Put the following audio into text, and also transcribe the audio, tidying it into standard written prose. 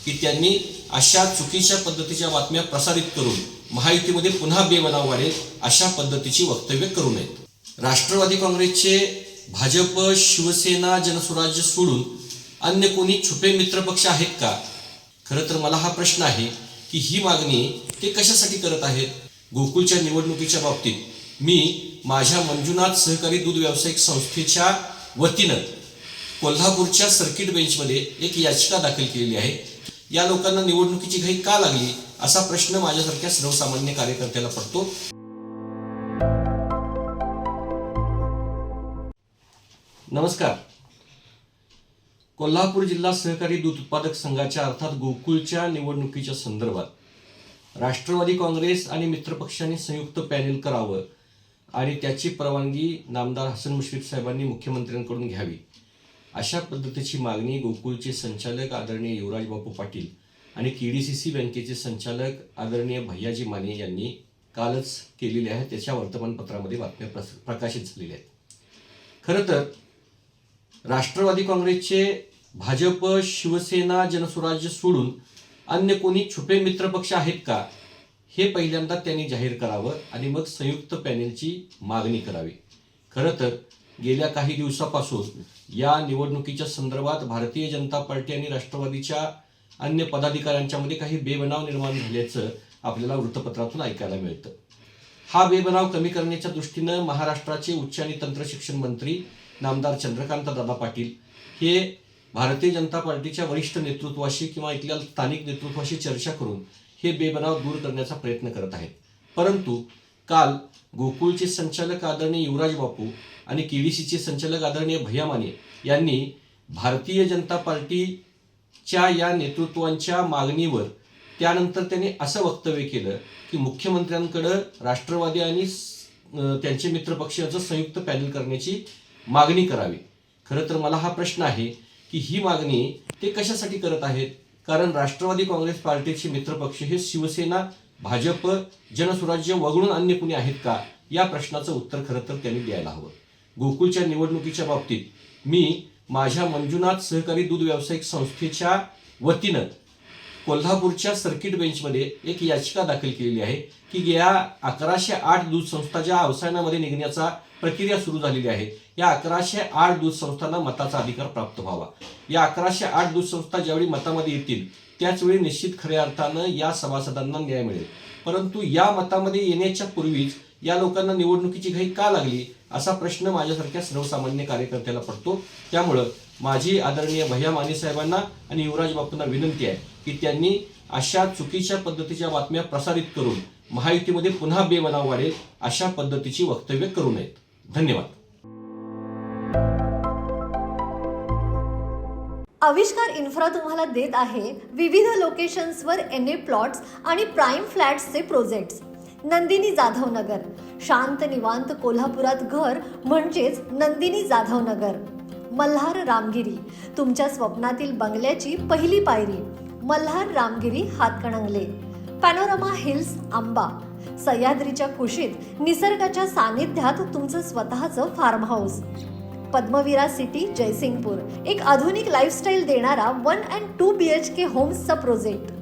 की त्यांनी अशा चुकीच्या पद्धतीच्या बातम्या प्रसारित करून महायुतीमध्ये पुन्हा बेबनाव वाढेल अशा पद्धतीची वक्तव्य करू नयेत। राष्ट्रवादी काँग्रेसचे भाजप, शिवसेना, जनसुराज्य सोडून अन्य कोणी छुपे मित्रपक्ष आहेत का? खरं तर मला हा प्रश्न आहे की ही मागणी ते कशासाठी करत आहेत? गोकुळच्या निवडणुकीच्या बाबतीत मी माझ्या मंजुनाथ सहकारी दूध व्यावसायिक संस्थेच्या वतीनं कोल्हापूरच्या सर्किट बेंचमध्ये एक याचिका दाखल केलेली आहे। या लोकांना निवडणुकीची घाई का लागली असा प्रश्न माझ्यासारख्या सर्वसामान्य कार्यकर्त्याला पडतो। नमस्कार। कोल्हापूर जिल्हा सहकारी दूध उत्पादक संघाच्या अर्थात गोकुळच्या निवडणुकीच्या संदर्भात राष्ट्रवादी काँग्रेस आणि मित्रपक्षांनी संयुक्त पॅनेल करावं आणि त्याची परवानगी नामदार हसन मुश्रीफ साहेबांनी मुख्यमंत्र्यांकडून घ्यावी अशा पद्धतीची मागणी गोकुळचे संचालक आदरणीय युवराज बापू पाटील आणि केडीसीसी बँकेचे संचालक आदरणीय भैयाजी माने यांनी कालच केलेली आहे। त्याच्या वर्तमानपत्रामध्ये बातम्या प्रकाशित झालेल्या आहेत। खरं तर राष्ट्रवादी काँग्रेसचे भाजप, शिवसेना, जनसुराज्य सोडून अन्य कोणी छुपे मित्रपक्ष आहेत का हे पहिल्यांदा त्यांनी जाहीर करावं आणि मग संयुक्त पॅनेलची मागणी करावी। खरं तर गेल्या काही दिवसापासून या निवडणुकीच्या संदर्भात भारतीय जनता पार्टी आणि राष्ट्रवादीच्या अन्य पदाधिकाऱ्यांच्यामध्ये काही बेबनाव निर्माण झाल्याचं आपल्याला वृत्तपत्रातून ऐकायला मिळतं। हा बेबनाव कमी करण्याच्या दृष्टीनं महाराष्ट्राचे उच्च आणि तंत्र शिक्षण मंत्री नामदार चंद्रकांत दादा पाटील हे भारतीय जनता पार्टीच्या वरिष्ठ नेतृत्वाशी किंवा इथल्या स्थानिक नेतृत्वाशी चर्चा करून हे बेबनाव दूर करण्याचा प्रयत्न करत आहेत। परंतु काल गोकुळचे संचालक आदरणीय युवराज बापू आणि केडीसीचे संचालक आदरणीय भैया माने यांनी भारतीय जनता पार्टीच्या या नेतृत्वांच्या मागणीवर त्यानंतर त्यांनी असं वक्तव्य केलं की मुख्यमंत्र्यांकडे राष्ट्रवादी आणि त्यांचे मित्रपक्षाचं संयुक्त पॅनेल करण्याची मागणी करावी। खरं तर मला हा प्रश्न आहे की ही मागणी ते कशासाठी करत आहेत? कारण राष्ट्रवादी काँग्रेस पार्टीचे मित्रपक्ष हे शिवसेना, भाजप, जनसुराज्य वगळून अन्य कुणी आहेत का या प्रश्नाचं उत्तर खरं तर त्यांनी द्यायला हवं। गोकुळच्या निवडणुकीच्या बाबतीत मी माझ्या मंजुनाथ सहकारी दूध व्यावसायिक संस्थेच्या वतीनं कोल्हापूरच्या सर्किट बेंचमध्ये एक याचिका दाखल केलेली आहे की गेल्या 1108 दूध संस्था ज्या अवसानामध्ये निघण्याचा प्रक्रिया सुरू झालेली आहे या 1108 दूध संस्थांना मताचा अधिकार प्राप्त व्हावा। या 1108 दूध संस्था ज्यावेळी मतामध्ये येतील त्याचवेळी निश्चित खऱ्या अर्थानं या सभासदांना न्याय मिळेल। परंतु या मतामध्ये येण्याच्या पूर्वीच या लोकांना निवडणुकीची घाई का लागली असा प्रश्न माझ्यासारख्या सर्वसामान्य कार्यकर्त्याला पडतो। त्यामुळं माझी आदरणीय भैया माने साहेबांना आणि युवराज बापूंना विनंती आहे की त्यांनी अशा चुकीच्या पद्धतीच्या बातम्या प्रसारित करून महायुतीमध्ये पुन्हा बेबनाव वाढेल अशा पद्धतीची वक्तव्य करू नयेत। धन्यवाद। आविष्कार इन्फ्रा तुम्हाला देत आहे विविध लोकेशन्सवर एनए प्लॉट्स आणि प्राइम फ्लॅट्सचे प्रोजेक्ट्स। नंदिनी जाधव नगर, शांत निवांत कोल्हापुरात घर म्हणजेच नंदिनी जाधव नगर। मल्हार रामगिरी, तुमच्या स्वप्नातील बंगल्याची पहिली पायरी। मल्हार रामगिरी हातकणंगले। पॅनोरामा हिल्स आंबा, सह्याद्रीच्या कुशीत निसर्गाच्या सानिध्यात तुमचं स्वतःचं farm house. Padmavira city Jaysingpur, एक आधुनिक लाईफस्टाईल देणारा 1 and 2 BHK होम्सचा प्रोजेक्ट।